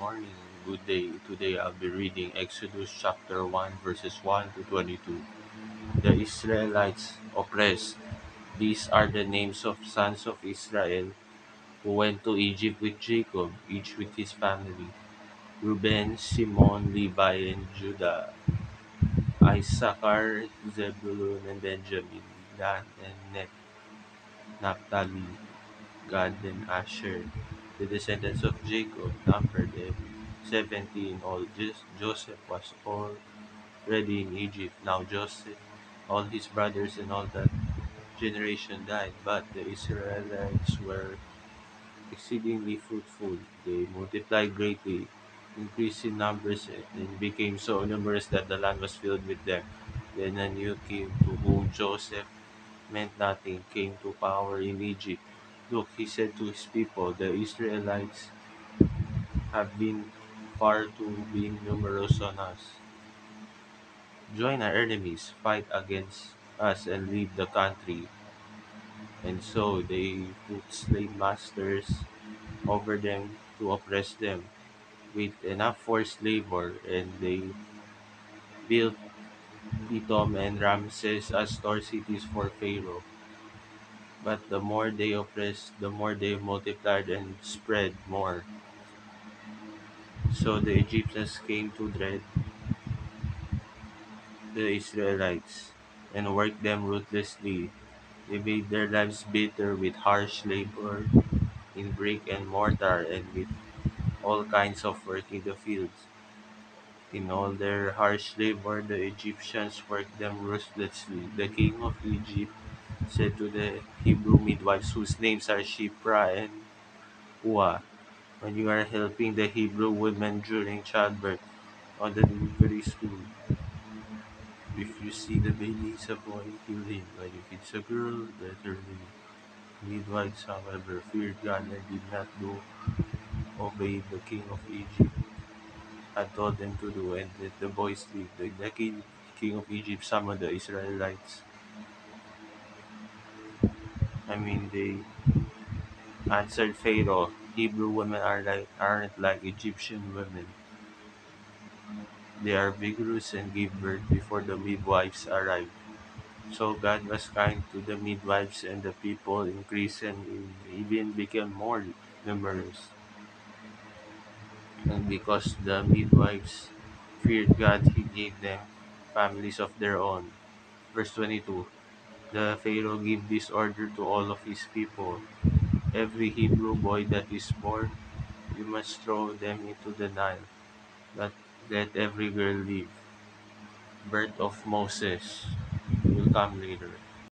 morning, good day. Today I'll be reading Exodus chapter 1, verses 1 to 22. The Israelites oppressed. These are the names of sons of Israel who went to Egypt with Jacob, each with his family: Reuben, Simon, Levi, and Judah; Issachar, Zebulun, and Benjamin; Dan and Naphtali; Gad and Asher. The descendants of Jacob numbered 70 in all. Joseph was already in Egypt. Now Joseph, all his brothers, and all that generation died, but the Israelites were exceedingly fruitful. They multiplied greatly, increased in numbers, and became so numerous that the land was filled with them. Then a new king, to whom Joseph meant nothing, came to power in Egypt. Look, he said to his people, the Israelites have been far too being numerous on us. Join our enemies, fight against us, and leave the country. And so they put slave masters over them to oppress them with enough forced labor, and they built Pithom and Ramses as store cities for Pharaoh. But the more they oppressed, the more they multiplied and spread more. So the Egyptians came to dread the Israelites and worked them ruthlessly. They made their lives bitter with harsh labor in brick and mortar and with all kinds of work in the fields. In all their harsh labor, the Egyptians worked them ruthlessly. The king of Egypt said to the Hebrew midwives, whose names are Shipra and Puah, when you are helping the Hebrew women during childbirth on the delivery stool, if you see the baby is a boy, kill him, but if it's a girl, let her live. Midwives, however, feared God and did not do obey the king of Egypt had told them to do, and let the boys live. The king of Egypt summoned the Israelites. They answered Pharaoh, Hebrew women aren't like Egyptian women. They are vigorous and give birth before the midwives arrive. So God was kind to the midwives, and the people increased and even became more numerous. And because the midwives feared God, he gave them families of their own. Verse 22. The Pharaoh gave this order to all of his people: every Hebrew boy that is born, you must throw them into the Nile, but let every girl live. Birth of Moses will come later.